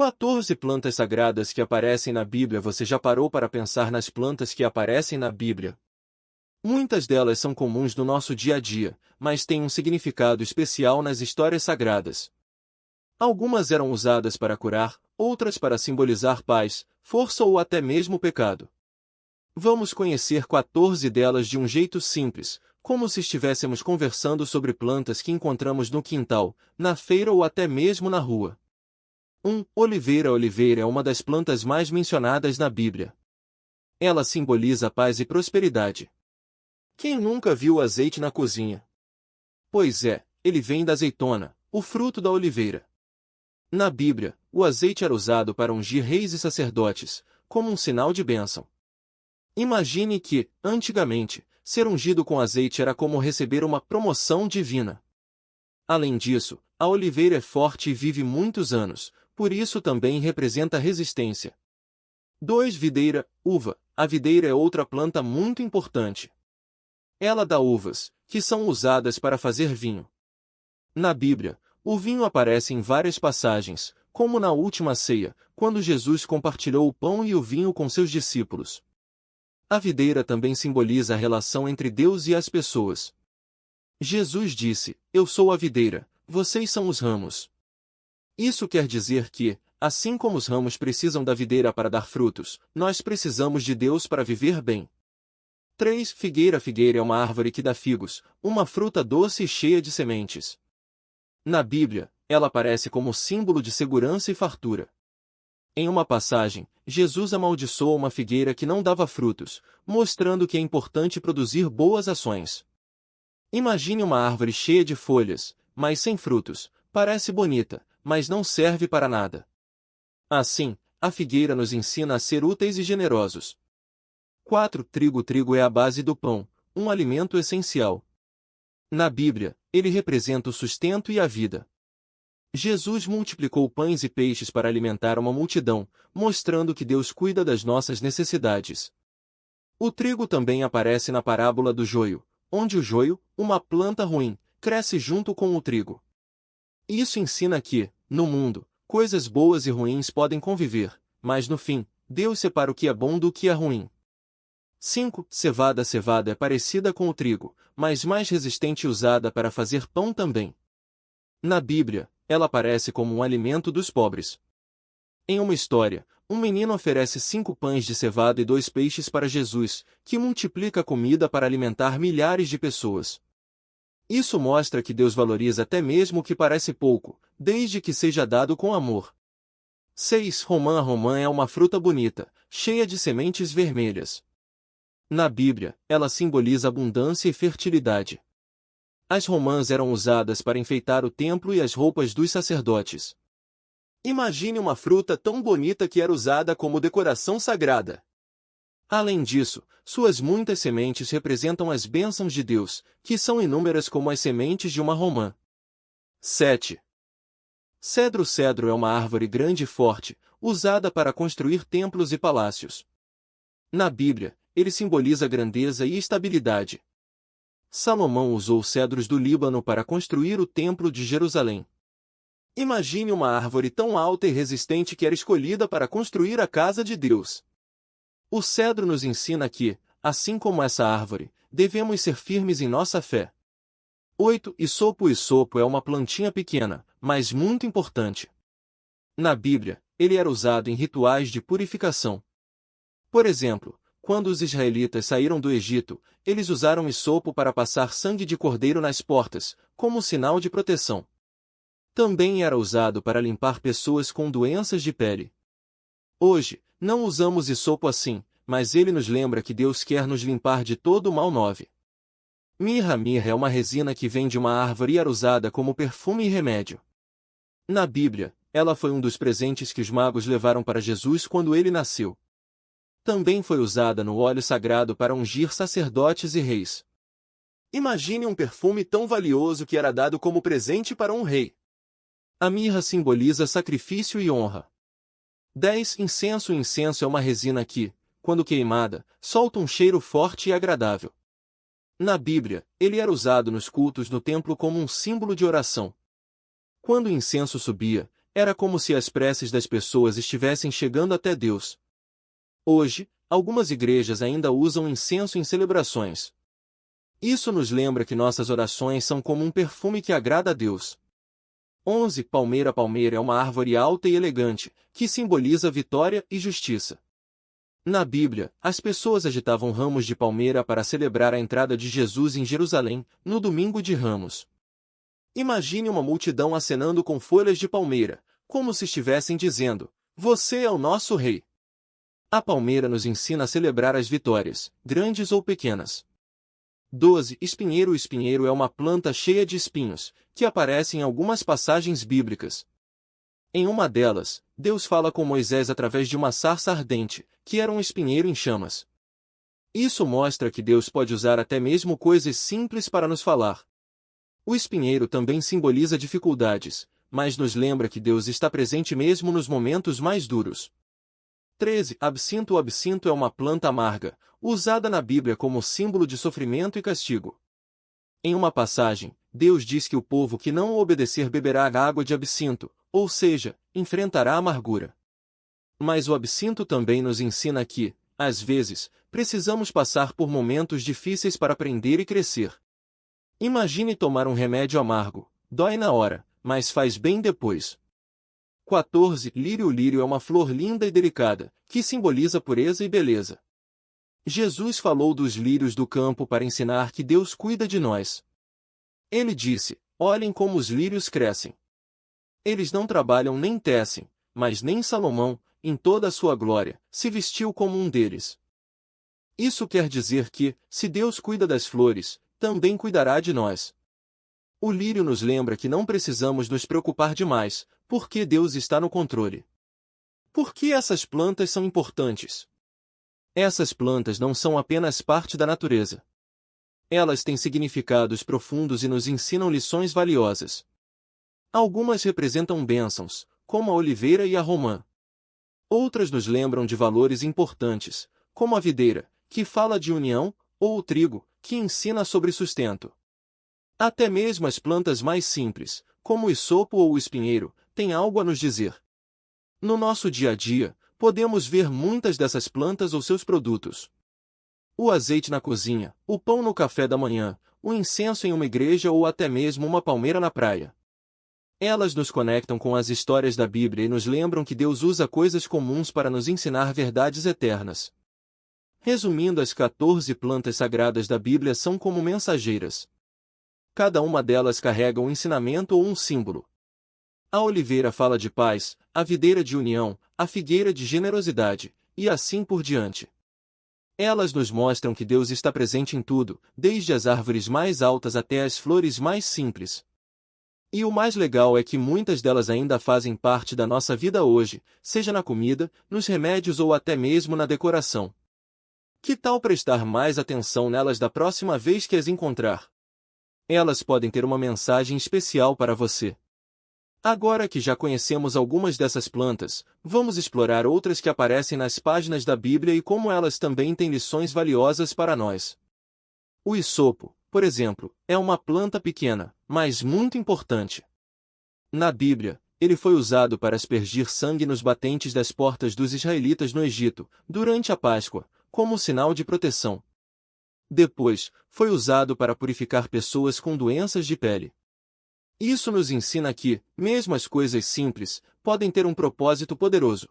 14 plantas sagradas que aparecem na Bíblia. Você já parou para pensar nas plantas que aparecem na Bíblia? Muitas delas são comuns no nosso dia a dia, mas têm um significado especial nas histórias sagradas. Algumas eram usadas para curar, outras para simbolizar paz, força ou até mesmo pecado. Vamos conhecer 14 delas de um jeito simples, como se estivéssemos conversando sobre plantas que encontramos no quintal, na feira ou até mesmo na rua. 1. Oliveira. A oliveira é uma das plantas mais mencionadas na Bíblia. Ela simboliza paz e prosperidade. Quem nunca viu azeite na cozinha? Pois é, ele vem da azeitona, o fruto da oliveira. Na Bíblia, o azeite era usado para ungir reis e sacerdotes, como um sinal de bênção. Imagine que, antigamente, ser ungido com azeite era como receber uma promoção divina. Além disso, a oliveira é forte e vive muitos anos, por isso também representa resistência. 2. Videira, uva. A videira é outra planta muito importante. Ela dá uvas, que são usadas para fazer vinho. Na Bíblia, o vinho aparece em várias passagens, como na última ceia, quando Jesus compartilhou o pão e o vinho com seus discípulos. A videira também simboliza a relação entre Deus e as pessoas. Jesus disse: "Eu sou a videira, vocês são os ramos." Isso quer dizer que, assim como os ramos precisam da videira para dar frutos, nós precisamos de Deus para viver bem. 3. Figueira. A figueira é uma árvore que dá figos, uma fruta doce e cheia de sementes. Na Bíblia, ela aparece como símbolo de segurança e fartura. Em uma passagem, Jesus amaldiçoou uma figueira que não dava frutos, mostrando que é importante produzir boas ações. Imagine uma árvore cheia de folhas, mas sem frutos. Parece bonita, mas não serve para nada. Assim, a figueira nos ensina a ser úteis e generosos. 4. Trigo. Trigo é a base do pão, um alimento essencial. Na Bíblia, ele representa o sustento e a vida. Jesus multiplicou pães e peixes para alimentar uma multidão, mostrando que Deus cuida das nossas necessidades. O trigo também aparece na parábola do joio, onde o joio, uma planta ruim, cresce junto com o trigo. Isso ensina que, no mundo, coisas boas e ruins podem conviver, mas no fim, Deus separa o que é bom do que é ruim. 5. Cevada. A cevada é parecida com o trigo, mas mais resistente e usada para fazer pão também. Na Bíblia, ela aparece como um alimento dos pobres. Em uma história, um menino oferece 5 pães de cevada e 2 peixes para Jesus, que multiplica a comida para alimentar milhares de pessoas. Isso mostra que Deus valoriza até mesmo o que parece pouco, desde que seja dado com amor. 6. Romã. A romã é uma fruta bonita, cheia de sementes vermelhas. Na Bíblia, ela simboliza abundância e fertilidade. As romãs eram usadas para enfeitar o templo e as roupas dos sacerdotes. Imagine uma fruta tão bonita que era usada como decoração sagrada. Além disso, suas muitas sementes representam as bênçãos de Deus, que são inúmeras como as sementes de uma romã. 7. Cedro. Cedro é uma árvore grande e forte, usada para construir templos e palácios. Na Bíblia, ele simboliza grandeza e estabilidade. Salomão usou cedros do Líbano para construir o Templo de Jerusalém. Imagine uma árvore tão alta e resistente que era escolhida para construir a casa de Deus. O cedro nos ensina que, assim como essa árvore, devemos ser firmes em nossa fé. 8. Isopo. Isopo é uma plantinha pequena, mas muito importante. Na Bíblia, ele era usado em rituais de purificação. Por exemplo, quando os israelitas saíram do Egito, eles usaram isopo para passar sangue de cordeiro nas portas, como sinal de proteção. Também era usado para limpar pessoas com doenças de pele. Hoje, não usamos isopo assim, mas ele nos lembra que Deus quer nos limpar de todo o mal. 9. Mirra. Mirra é uma resina que vem de uma árvore e era usada como perfume e remédio. Na Bíblia, ela foi um dos presentes que os magos levaram para Jesus quando ele nasceu. Também foi usada no óleo sagrado para ungir sacerdotes e reis. Imagine um perfume tão valioso que era dado como presente para um rei. A mirra simboliza sacrifício e honra. 10. Incenso. O incenso é uma resina que, quando queimada, solta um cheiro forte e agradável. Na Bíblia, ele era usado nos cultos no templo como um símbolo de oração. Quando o incenso subia, Era como se as preces das pessoas estivessem chegando até Deus. Hoje, algumas igrejas ainda usam incenso em celebrações. Isso nos lembra que nossas orações são como um perfume que agrada a Deus. 11. Palmeira. Palmeira é uma árvore alta e elegante, que simboliza vitória e justiça. Na Bíblia, as pessoas agitavam ramos de palmeira para celebrar a entrada de Jesus em Jerusalém, no Domingo de Ramos. Imagine uma multidão acenando com folhas de palmeira, como se estivessem dizendo: "Você é o nosso rei." A palmeira nos ensina a celebrar as vitórias, grandes ou pequenas. 12. Espinheiro. O espinheiro é uma planta cheia de espinhos, que aparece em algumas passagens bíblicas. Em uma delas, Deus fala com Moisés através de uma sarça ardente, que era um espinheiro em chamas. Isso mostra que Deus pode usar até mesmo coisas simples para nos falar. O espinheiro também simboliza dificuldades, mas nos lembra que Deus está presente mesmo nos momentos mais duros. 13. Absinto. O absinto é uma planta amarga, usada na Bíblia como símbolo de sofrimento e castigo. Em uma passagem, Deus diz que o povo que não o obedecer beberá a água de absinto, ou seja, enfrentará a amargura. Mas o absinto também nos ensina que, às vezes, precisamos passar por momentos difíceis para aprender e crescer. Imagine tomar um remédio amargo. Dói na hora, mas faz bem depois. 14. Lírio. O lírio é uma flor linda e delicada, que simboliza pureza e beleza. Jesus falou dos lírios do campo para ensinar que Deus cuida de nós. Ele disse: "Olhem como os lírios crescem. Eles não trabalham nem tecem, mas nem Salomão, em toda a sua glória, se vestiu como um deles." Isso quer dizer que, se Deus cuida das flores, também cuidará de nós. O lírio nos lembra que não precisamos nos preocupar demais, porque Deus está no controle. Por que essas plantas são importantes? Essas plantas não são apenas parte da natureza. Elas têm significados profundos e nos ensinam lições valiosas. Algumas representam bênçãos, como a oliveira e a romã. Outras nos lembram de valores importantes, como a videira, que fala de união, ou o trigo, que ensina sobre sustento. Até mesmo as plantas mais simples, como o isopo ou o espinheiro, têm algo a nos dizer. No nosso dia a dia, podemos ver muitas dessas plantas ou seus produtos. O azeite na cozinha, o pão no café da manhã, o incenso em uma igreja ou até mesmo uma palmeira na praia. Elas nos conectam com as histórias da Bíblia e nos lembram que Deus usa coisas comuns para nos ensinar verdades eternas. Resumindo, as 14 plantas sagradas da Bíblia são como mensageiras. Cada uma delas carrega um ensinamento ou um símbolo. A oliveira fala de paz, a videira de união, a figueira de generosidade, e assim por diante. Elas nos mostram que Deus está presente em tudo, desde as árvores mais altas até as flores mais simples. E o mais legal é que muitas delas ainda fazem parte da nossa vida hoje, seja na comida, nos remédios ou até mesmo na decoração. Que tal prestar mais atenção nelas da próxima vez que as encontrar? Elas podem ter uma mensagem especial para você. Agora que já conhecemos algumas dessas plantas, vamos explorar outras que aparecem nas páginas da Bíblia e como elas também têm lições valiosas para nós. O isopo, por exemplo, é uma planta pequena, mas muito importante. Na Bíblia, ele foi usado para aspergir sangue nos batentes das portas dos israelitas no Egito, durante a Páscoa, como sinal de proteção. Depois, foi usado para purificar pessoas com doenças de pele. Isso nos ensina que, mesmo as coisas simples, podem ter um propósito poderoso.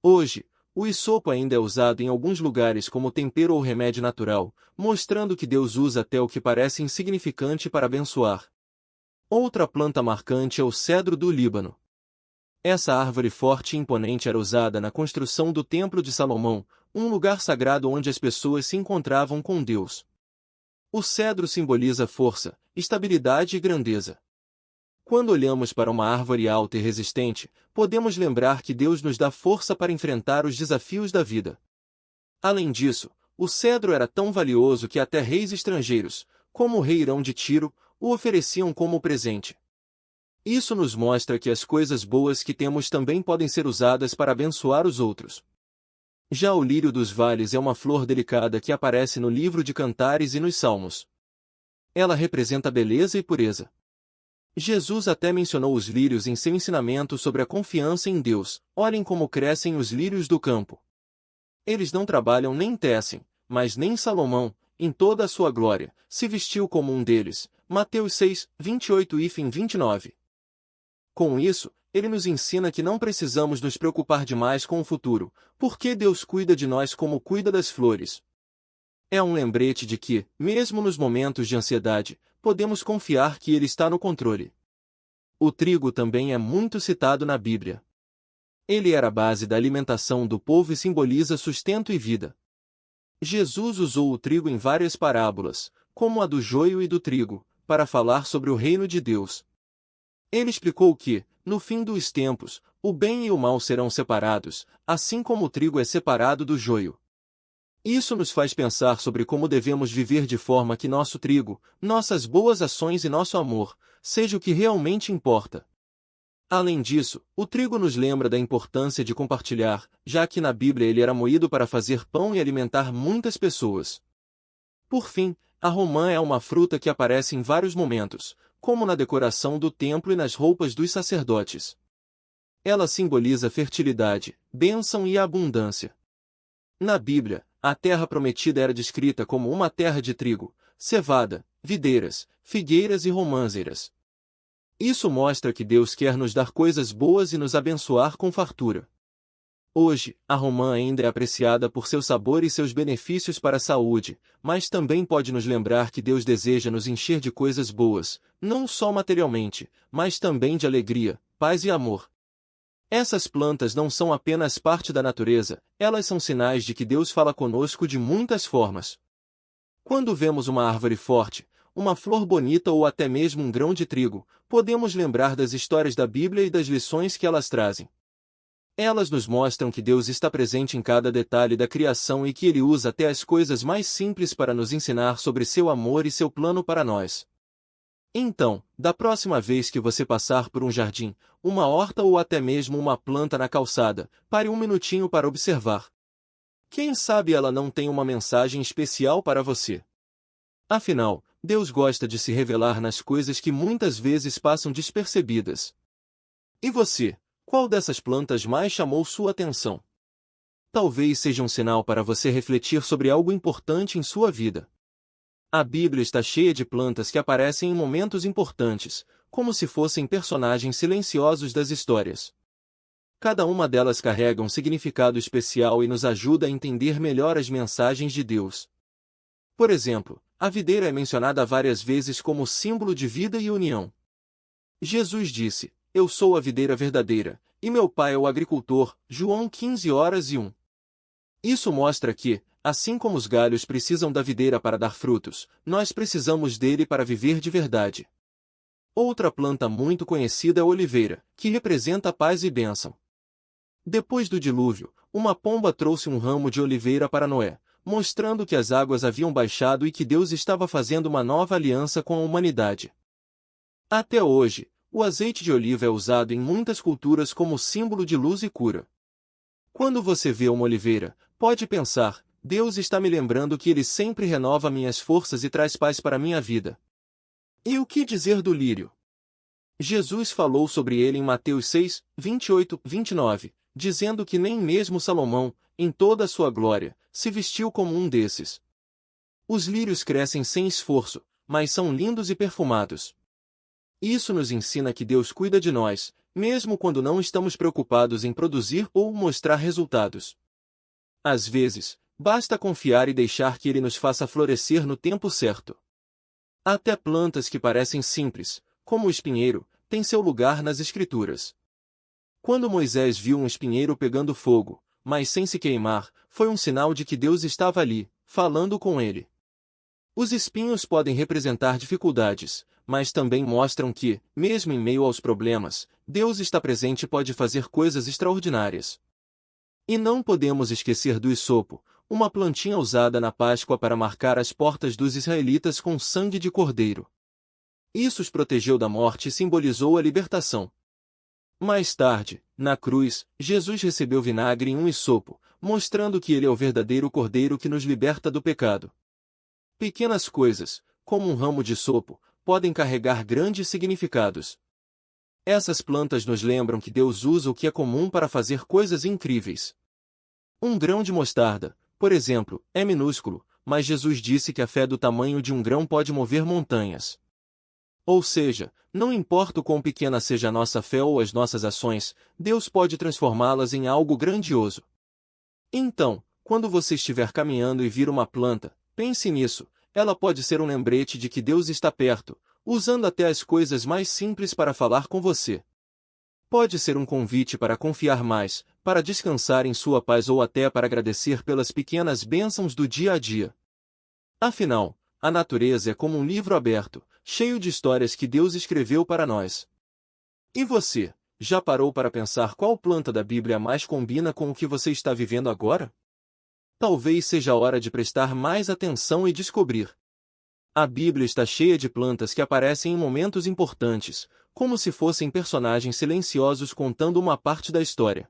Hoje, o isopo ainda é usado em alguns lugares como tempero ou remédio natural, mostrando que Deus usa até o que parece insignificante para abençoar. Outra planta marcante é o cedro do Líbano. Essa árvore forte e imponente era usada na construção do Templo de Salomão, um lugar sagrado onde as pessoas se encontravam com Deus. O cedro simboliza força, estabilidade e grandeza. Quando olhamos para uma árvore alta e resistente, podemos lembrar que Deus nos dá força para enfrentar os desafios da vida. Além disso, o cedro era tão valioso que até reis estrangeiros, como o rei Irão de Tiro, o ofereciam como presente. Isso nos mostra que as coisas boas que temos também podem ser usadas para abençoar os outros. Já o lírio dos vales é uma flor delicada que aparece no livro de Cantares e nos Salmos. Ela representa beleza e pureza. Jesus até mencionou os lírios em seu ensinamento sobre a confiança em Deus. Olhem como crescem os lírios do campo. Eles não trabalham nem tecem, mas nem Salomão, em toda a sua glória, se vestiu como um deles. Mateus 6, 28 e 29. Com isso, ele nos ensina que não precisamos nos preocupar demais com o futuro, porque Deus cuida de nós como cuida das flores. É um lembrete de que, mesmo nos momentos de ansiedade, podemos confiar que Ele está no controle. O trigo também é muito citado na Bíblia. Ele era a base da alimentação do povo e simboliza sustento e vida. Jesus usou o trigo em várias parábolas, como a do joio e do trigo, para falar sobre o reino de Deus. Ele explicou que, no fim dos tempos, o bem e o mal serão separados, assim como o trigo é separado do joio. Isso nos faz pensar sobre como devemos viver de forma que nosso trigo, nossas boas ações e nosso amor, seja o que realmente importa. Além disso, o trigo nos lembra da importância de compartilhar, já que na Bíblia ele era moído para fazer pão e alimentar muitas pessoas. Por fim, a romã é uma fruta que aparece em vários momentos, como na decoração do templo e nas roupas dos sacerdotes. Ela simboliza fertilidade, bênção e abundância. Na Bíblia, a terra prometida era descrita como uma terra de trigo, cevada, videiras, figueiras e romãzeiras. Isso mostra que Deus quer nos dar coisas boas e nos abençoar com fartura. Hoje, a romã ainda é apreciada por seu sabor e seus benefícios para a saúde, mas também pode nos lembrar que Deus deseja nos encher de coisas boas, não só materialmente, mas também de alegria, paz e amor. Essas plantas não são apenas parte da natureza, elas são sinais de que Deus fala conosco de muitas formas. Quando vemos uma árvore forte, uma flor bonita ou até mesmo um grão de trigo, podemos lembrar das histórias da Bíblia e das lições que elas trazem. Elas nos mostram que Deus está presente em cada detalhe da criação e que Ele usa até as coisas mais simples para nos ensinar sobre seu amor e seu plano para nós. Então, da próxima vez que você passar por um jardim, uma horta ou até mesmo uma planta na calçada, pare um minutinho para observar. Quem sabe ela não tem uma mensagem especial para você. Afinal, Deus gosta de se revelar nas coisas que muitas vezes passam despercebidas. E você, qual dessas plantas mais chamou sua atenção? Talvez seja um sinal para você refletir sobre algo importante em sua vida. A Bíblia está cheia de plantas que aparecem em momentos importantes, como se fossem personagens silenciosos das histórias. Cada uma delas carrega um significado especial e nos ajuda a entender melhor as mensagens de Deus. Por exemplo, a videira é mencionada várias vezes como símbolo de vida e união. Jesus disse: "Eu sou a videira verdadeira, e meu pai é o agricultor." João 15:1. Isso mostra que, assim como os galhos precisam da videira para dar frutos, nós precisamos dele para viver de verdade. Outra planta muito conhecida é a oliveira, que representa a paz e bênção. Depois do dilúvio, uma pomba trouxe um ramo de oliveira para Noé, mostrando que as águas haviam baixado e que Deus estava fazendo uma nova aliança com a humanidade. Até hoje, o azeite de oliva é usado em muitas culturas como símbolo de luz e cura. Quando você vê uma oliveira, pode pensar: Deus está me lembrando que Ele sempre renova minhas forças e traz paz para minha vida. E o que dizer do lírio? Jesus falou sobre ele em Mateus 6, 28, 29, dizendo que nem mesmo Salomão, em toda a sua glória, se vestiu como um desses. Os lírios crescem sem esforço, mas são lindos e perfumados. Isso nos ensina que Deus cuida de nós, mesmo quando não estamos preocupados em produzir ou mostrar resultados. Às vezes, basta confiar e deixar que Ele nos faça florescer no tempo certo. Até plantas que parecem simples, como o espinheiro, têm seu lugar nas Escrituras. Quando Moisés viu um espinheiro pegando fogo, mas sem se queimar, foi um sinal de que Deus estava ali, falando com ele. Os espinhos podem representar dificuldades, mas também mostram que, mesmo em meio aos problemas, Deus está presente e pode fazer coisas extraordinárias. E não podemos esquecer do hisopo, uma plantinha usada na Páscoa para marcar as portas dos israelitas com sangue de cordeiro. Isso os protegeu da morte e simbolizou a libertação. Mais tarde, na cruz, Jesus recebeu vinagre em um hisopo, mostrando que ele é o verdadeiro cordeiro que nos liberta do pecado. Pequenas coisas, como um ramo de hisopo, podem carregar grandes significados. Essas plantas nos lembram que Deus usa o que é comum para fazer coisas incríveis. Um grão de mostarda, por exemplo, é minúsculo, mas Jesus disse que a fé do tamanho de um grão pode mover montanhas. Ou seja, não importa o quão pequena seja a nossa fé ou as nossas ações, Deus pode transformá-las em algo grandioso. Então, quando você estiver caminhando e vir uma planta, pense nisso, ela pode ser um lembrete de que Deus está perto, usando até as coisas mais simples para falar com você. Pode ser um convite para confiar mais, para descansar em sua paz ou até para agradecer pelas pequenas bênçãos do dia a dia. Afinal, a natureza é como um livro aberto, cheio de histórias que Deus escreveu para nós. E você, já parou para pensar qual planta da Bíblia mais combina com o que você está vivendo agora? Talvez seja a hora de prestar mais atenção e descobrir. A Bíblia está cheia de plantas que aparecem em momentos importantes, como se fossem personagens silenciosos contando uma parte da história.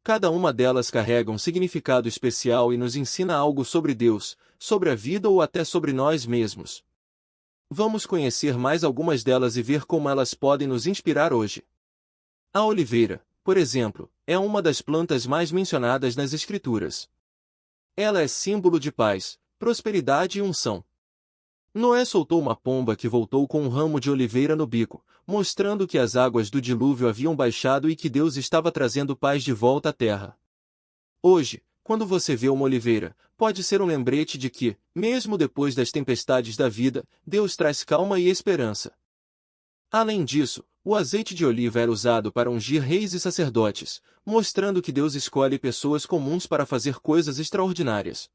Cada uma delas carrega um significado especial e nos ensina algo sobre Deus, sobre a vida ou até sobre nós mesmos. Vamos conhecer mais algumas delas e ver como elas podem nos inspirar hoje. A oliveira, por exemplo, é uma das plantas mais mencionadas nas Escrituras. Ela é símbolo de paz, prosperidade e unção. Noé soltou uma pomba que voltou com um ramo de oliveira no bico, mostrando que as águas do dilúvio haviam baixado e que Deus estava trazendo paz de volta à terra. Hoje, quando você vê uma oliveira, pode ser um lembrete de que, mesmo depois das tempestades da vida, Deus traz calma e esperança. Além disso, o azeite de oliva era usado para ungir reis e sacerdotes, mostrando que Deus escolhe pessoas comuns para fazer coisas extraordinárias.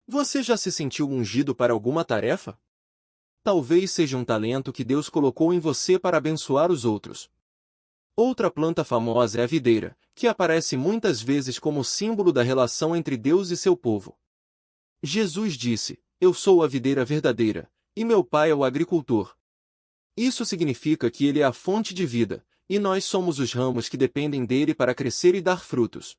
Você já se sentiu ungido para alguma tarefa? Talvez seja um talento que Deus colocou em você para abençoar os outros. Outra planta famosa é a videira, que aparece muitas vezes como símbolo da relação entre Deus e seu povo. Jesus disse: "Eu sou a videira verdadeira, e meu pai é o agricultor." Isso significa que ele é a fonte de vida, e nós somos os ramos que dependem dele para crescer e dar frutos.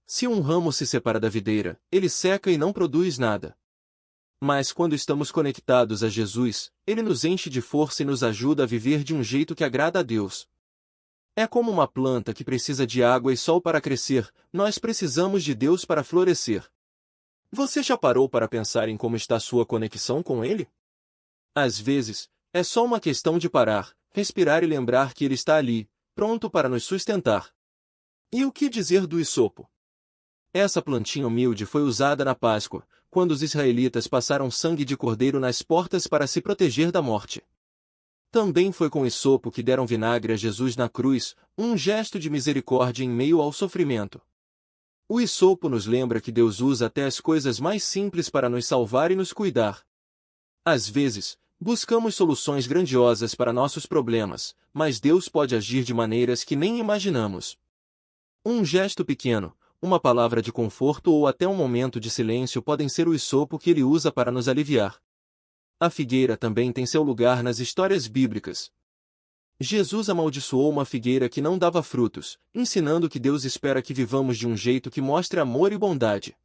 Se um ramo se separa da videira, ele seca e não produz nada. Mas quando estamos conectados a Jesus, ele nos enche de força e nos ajuda a viver de um jeito que agrada a Deus. É como uma planta que precisa de água e sol para crescer, nós precisamos de Deus para florescer. Você já parou para pensar em como está sua conexão com Ele? Às vezes, é só uma questão de parar, respirar e lembrar que Ele está ali, pronto para nos sustentar. E o que dizer do hisopo? Essa plantinha humilde foi usada na Páscoa, quando os israelitas passaram sangue de cordeiro nas portas para se proteger da morte. Também foi com hisopo que deram vinagre a Jesus na cruz, um gesto de misericórdia em meio ao sofrimento. O hisopo nos lembra que Deus usa até as coisas mais simples para nos salvar e nos cuidar. Às vezes, buscamos soluções grandiosas para nossos problemas, mas Deus pode agir de maneiras que nem imaginamos. Um gesto pequeno, uma palavra de conforto ou até um momento de silêncio podem ser o hisopo que Ele usa para nos aliviar. A figueira também tem seu lugar nas histórias bíblicas. Jesus amaldiçoou uma figueira que não dava frutos, ensinando que Deus espera que vivamos de um jeito que mostre amor e bondade.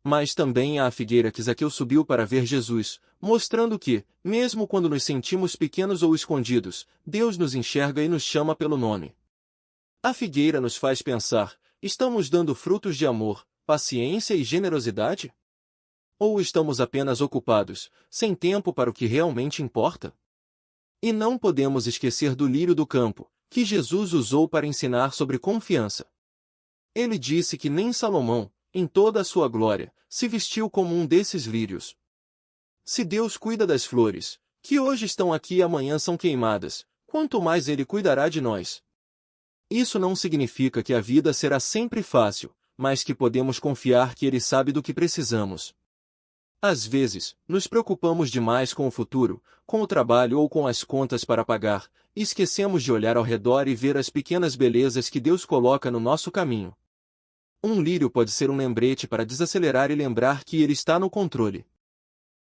Mas também há a figueira que Zaqueu subiu para ver Jesus, mostrando que, mesmo quando nos sentimos pequenos ou escondidos, Deus nos enxerga e nos chama pelo nome. A figueira nos faz pensar: estamos dando frutos de amor, paciência e generosidade? Ou estamos apenas ocupados, sem tempo para o que realmente importa? E não podemos esquecer do lírio do campo, que Jesus usou para ensinar sobre confiança. Ele disse que nem Salomão, em toda a sua glória, se vestiu como um desses lírios. Se Deus cuida das flores, que hoje estão aqui e amanhã são queimadas, quanto mais Ele cuidará de nós. Isso não significa que a vida será sempre fácil, mas que podemos confiar que Ele sabe do que precisamos. Às vezes, nos preocupamos demais com o futuro, com o trabalho ou com as contas para pagar, e esquecemos de olhar ao redor e ver as pequenas belezas que Deus coloca no nosso caminho. Um lírio pode ser um lembrete para desacelerar e lembrar que Ele está no controle.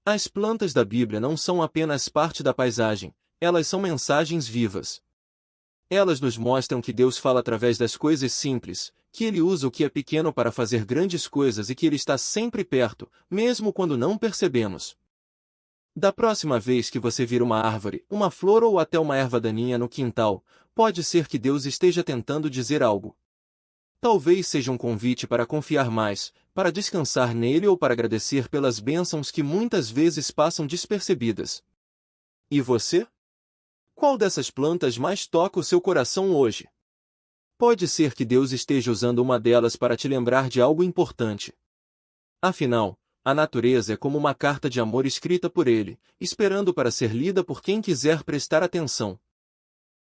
As plantas da Bíblia não são apenas parte da paisagem, elas são mensagens vivas. Elas nos mostram que Deus fala através das coisas simples, que Ele usa o que é pequeno para fazer grandes coisas e que Ele está sempre perto, mesmo quando não percebemos. Da próxima vez que você vir uma árvore, uma flor ou até uma erva daninha no quintal, pode ser que Deus esteja tentando dizer algo. Talvez seja um convite para confiar mais, para descansar nele ou para agradecer pelas bênçãos que muitas vezes passam despercebidas. E você? Qual dessas plantas mais toca o seu coração hoje? Pode ser que Deus esteja usando uma delas para te lembrar de algo importante. Afinal, a natureza é como uma carta de amor escrita por Ele, esperando para ser lida por quem quiser prestar atenção.